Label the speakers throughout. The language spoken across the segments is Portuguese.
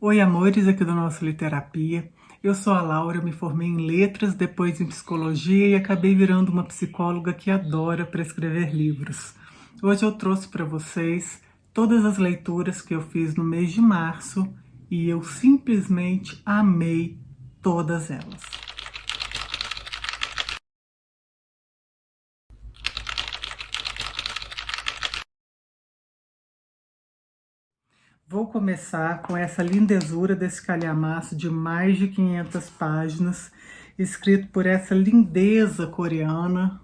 Speaker 1: Oi, amores, aqui do nosso Literapia. Eu sou a Laura, me formei em letras, depois em psicologia e acabei virando uma psicóloga que adora prescrever livros. Hoje eu trouxe para vocês todas as leituras que eu fiz no mês de março e eu simplesmente amei todas elas. Vou começar com essa lindezura desse calhamaço de mais de 500 páginas, escrito por essa lindeza coreana,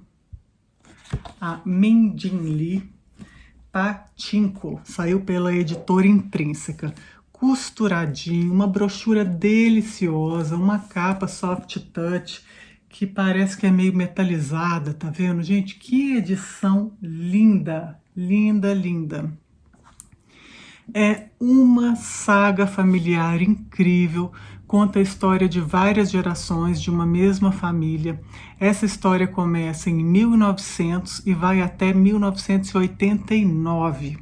Speaker 1: a Min Jin Lee. Pachinko, saiu pela editora Intrínseca. Costuradinho, uma brochura deliciosa, uma capa soft touch, que parece que é meio metalizada, tá vendo? Gente, que edição linda, linda, linda. É uma saga familiar incrível, conta a história de várias gerações de uma mesma família. Essa história começa em 1900 e vai até 1989.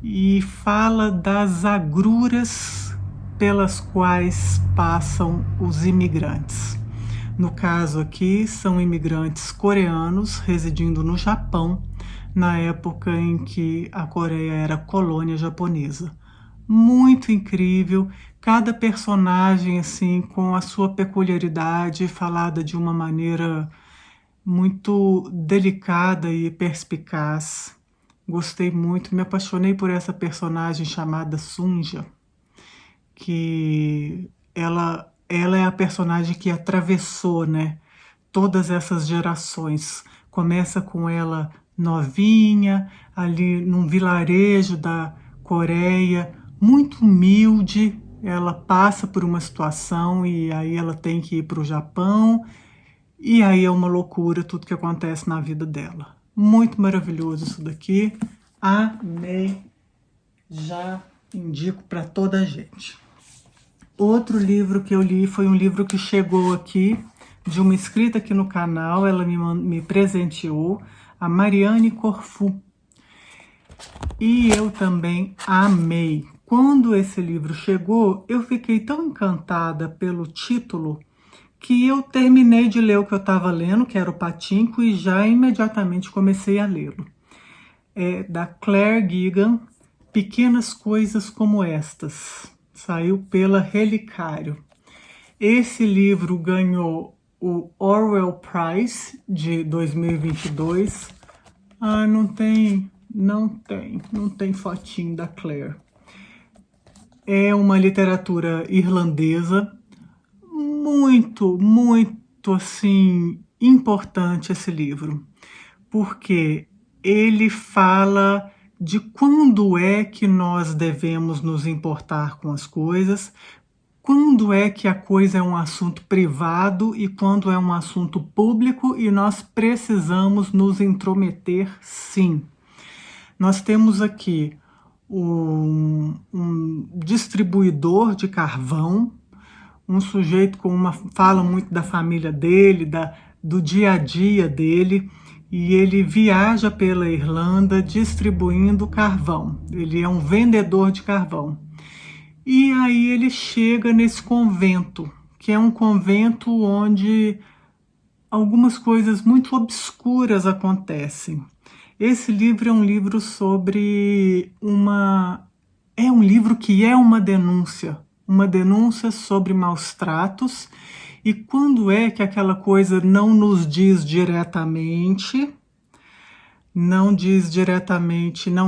Speaker 1: E fala das agruras pelas quais passam os imigrantes. No caso aqui, são imigrantes coreanos residindo no Japão, na época em que a Coreia era colônia japonesa. Muito incrível, cada personagem assim com a sua peculiaridade, falada de uma maneira muito delicada e perspicaz. Gostei muito, me apaixonei por essa personagem chamada Sunja, que ela é a personagem que atravessou, né, todas essas gerações. Começa com ela novinha, ali num vilarejo da Coreia, muito humilde. Ela passa por uma situação e aí ela tem que ir para o Japão, e aí é uma loucura tudo que acontece na vida dela. Muito maravilhoso isso daqui. Amei. Já indico para toda a gente. Outro livro que eu li foi um livro que chegou aqui, de uma inscrita aqui no canal, ela me presenteou, a Mariane Corfu. E eu também amei. Quando esse livro chegou, eu fiquei tão encantada pelo título que eu terminei de ler o que eu estava lendo, que era o Pachinko, e já imediatamente comecei a lê-lo. É da Claire Guigan, Pequenas Coisas Como Estas. Saiu pela Relicário. Esse livro ganhou o Orwell Prize de 2022. Ah, não tem fotinho da Claire. É uma literatura irlandesa, muito assim importante esse livro, porque ele fala de quando é que nós devemos nos importar com as coisas, quando é que a coisa é um assunto privado e quando é um assunto público e nós precisamos nos intrometer, sim. Nós temos aqui um distribuidor de carvão, um sujeito com uma fala muito da família dele, do dia a dia dele, e ele viaja pela Irlanda distribuindo carvão. Ele é um vendedor de carvão. E aí ele chega nesse convento, que é um convento onde algumas coisas muito obscuras acontecem. Esse livro é um livro sobre é um livro que é uma denúncia sobre maus tratos, e quando é que aquela coisa não nos diz diretamente, não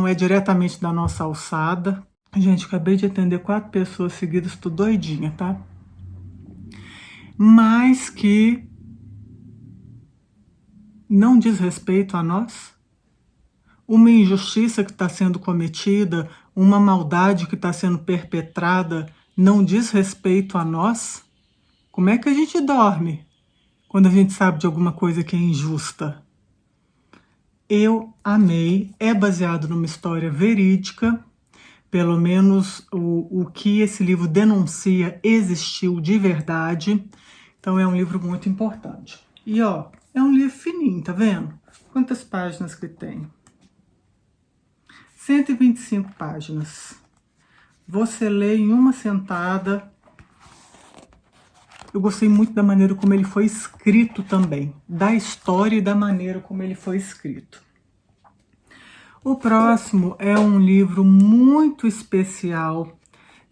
Speaker 1: é diretamente da nossa alçada. Gente, acabei de atender 4 pessoas seguidas, tô doidinha, tá? Mas que não diz respeito a nós. Uma injustiça que está sendo cometida, uma maldade que está sendo perpetrada, não diz respeito a nós? Como é que a gente dorme quando a gente sabe de alguma coisa que é injusta? Eu amei, é baseado numa história verídica, pelo menos o que esse livro denuncia existiu de verdade, então é um livro muito importante. E ó, é um livro fininho, tá vendo? Quantas páginas que tem? 125 páginas. você lê em uma sentada. Eu gostei muito da maneira como ele foi escrito também, da história e da maneira como ele foi escrito. O próximo é um livro muito especial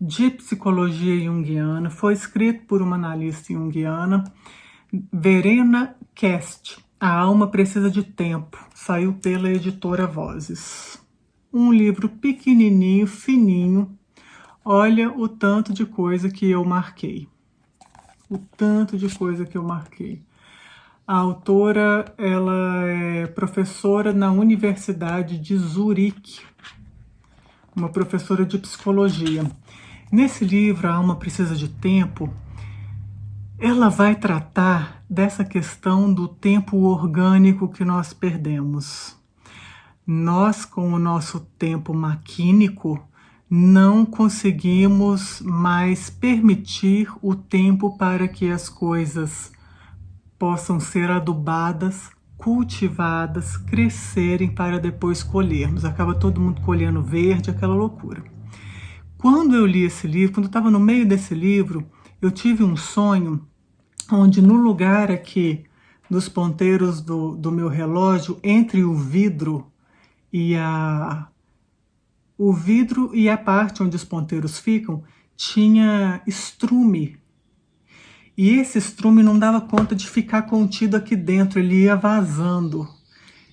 Speaker 1: de psicologia junguiana, foi escrito por uma analista junguiana, Verena Kest. A Alma Precisa de Tempo, saiu pela editora Vozes. Um livro pequenininho, fininho. Olha o tanto de coisa que eu marquei. O tanto de coisa que eu marquei. A autora, ela é professora na Universidade de Zurique, uma professora de psicologia. Nesse livro, A Alma Precisa de Tempo, ela vai tratar dessa questão do tempo orgânico que nós perdemos. Nós, com o nosso tempo maquínico, não conseguimos mais permitir o tempo para que as coisas possam ser adubadas, cultivadas, crescerem para depois colhermos. Acaba todo mundo colhendo verde, aquela loucura. Quando eu li esse livro, quando eu estava no meio desse livro, eu tive um sonho onde no lugar aqui dos ponteiros do meu relógio, entre o vidro e a parte onde os ponteiros ficam, tinha estrume. E esse estrume não dava conta de ficar contido aqui dentro, ele ia vazando.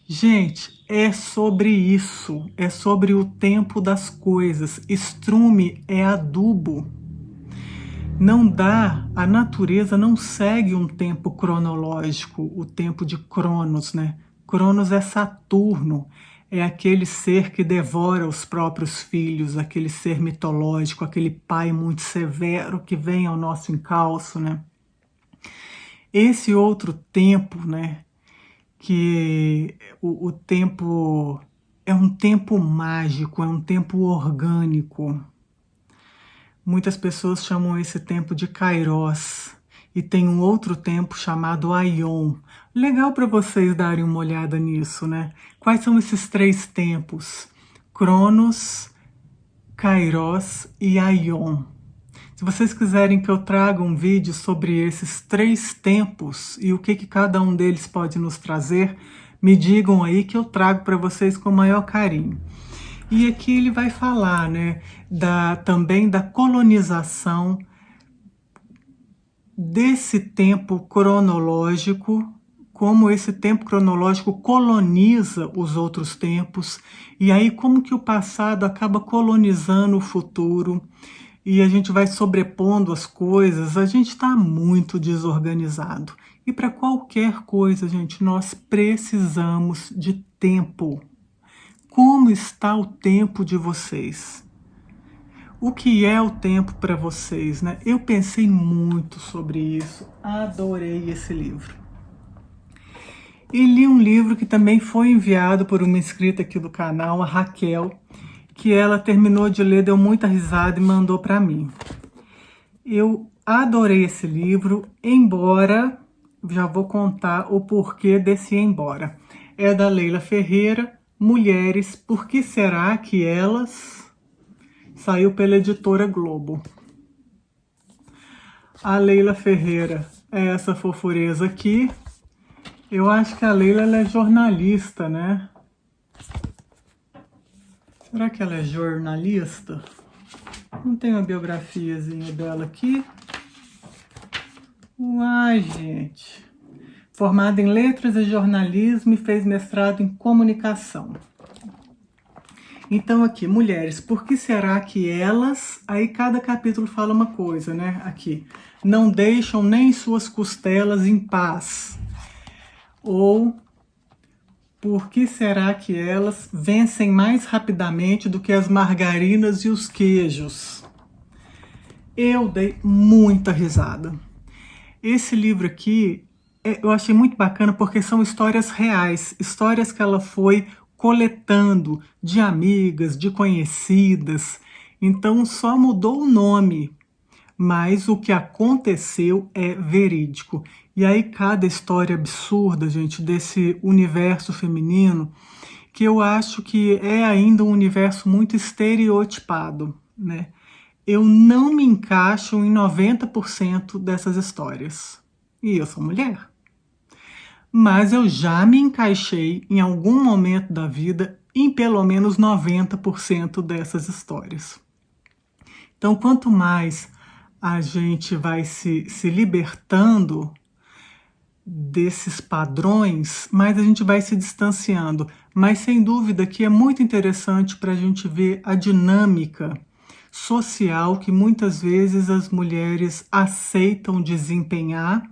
Speaker 1: Gente, é sobre isso, é sobre o tempo das coisas. Estrume é adubo. Não dá, a natureza não segue um tempo cronológico, o tempo de Cronos, né? Cronos é Saturno, é aquele ser que devora os próprios filhos, aquele ser mitológico, aquele pai muito severo que vem ao nosso encalço, né? Esse outro tempo, né? Que o tempo é um tempo mágico, é um tempo orgânico. Muitas pessoas chamam esse tempo de Kairos. E tem um outro tempo chamado Aion. Legal para vocês darem uma olhada nisso, né? Quais são esses três tempos? Cronos, Kairos e Aion. Se vocês quiserem que eu traga um vídeo sobre esses três tempos e o que cada um deles pode nos trazer, me digam aí que eu trago para vocês com o maior carinho. E aqui ele vai falar, né, também da colonização desse tempo cronológico, como esse tempo cronológico coloniza os outros tempos, e aí como que o passado acaba colonizando o futuro, e a gente vai sobrepondo as coisas, a gente está muito desorganizado. E para qualquer coisa, gente, nós precisamos de tempo. Como está o tempo de vocês? O que é o tempo para vocês, né? Eu pensei muito sobre isso, adorei esse livro. E li um livro que também foi enviado por uma inscrita aqui do canal, a Raquel, que ela terminou de ler, deu muita risada e mandou para mim. Eu adorei esse livro, embora, já vou contar o porquê desse embora. É da Leila Ferreira, Mulheres, Por que Será que Elas... Saiu pela editora Globo. A Leila Ferreira é essa fofureza aqui. Eu acho que a Leila ela é jornalista, né? Será que ela é jornalista? Não tem uma biografiazinha dela aqui. Uai, gente. Formada em Letras e Jornalismo e fez mestrado em Comunicação. Então aqui, Mulheres, por que será que elas... Aí cada capítulo fala uma coisa, né? Aqui. Não deixam nem suas costelas em paz. Ou... Por que será que elas vencem mais rapidamente do que as margarinas e os queijos? Eu dei muita risada. Esse livro aqui, eu achei muito bacana porque são histórias reais. Histórias que ela foi coletando de amigas, de conhecidas. Então só mudou o nome, mas o que aconteceu é verídico. E aí cada história absurda, gente, desse universo feminino, que eu acho que é ainda um universo muito estereotipado. né? Eu não me encaixo em 90% dessas histórias. E eu sou mulher. Mas eu já me encaixei em algum momento da vida em pelo menos 90% dessas histórias. Então, quanto mais a gente vai se libertando desses padrões, mais a gente vai se distanciando. Mas, sem dúvida, que é muito interessante para a gente ver a dinâmica social que muitas vezes as mulheres aceitam desempenhar.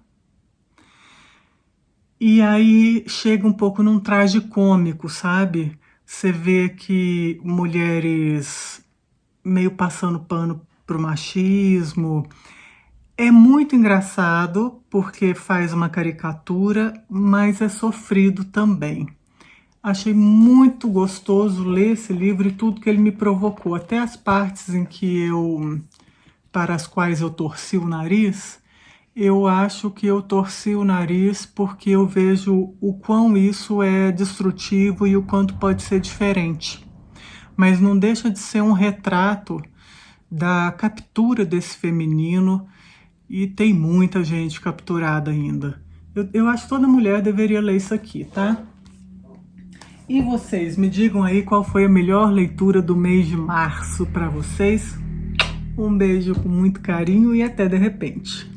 Speaker 1: E aí chega um pouco num tragicômico, sabe? Você vê que mulheres meio passando pano pro machismo. É muito engraçado porque faz uma caricatura, mas é sofrido também. Achei muito gostoso ler esse livro e tudo que ele me provocou, até as partes em que para as quais eu torci o nariz. Eu acho que eu torci o nariz porque eu vejo o quão isso é destrutivo e o quanto pode ser diferente. Mas não deixa de ser um retrato da captura desse feminino e tem muita gente capturada ainda. Eu acho que toda mulher deveria ler isso aqui, tá? E vocês, me digam aí qual foi a melhor leitura do mês de março para vocês. Um beijo com muito carinho e até de repente.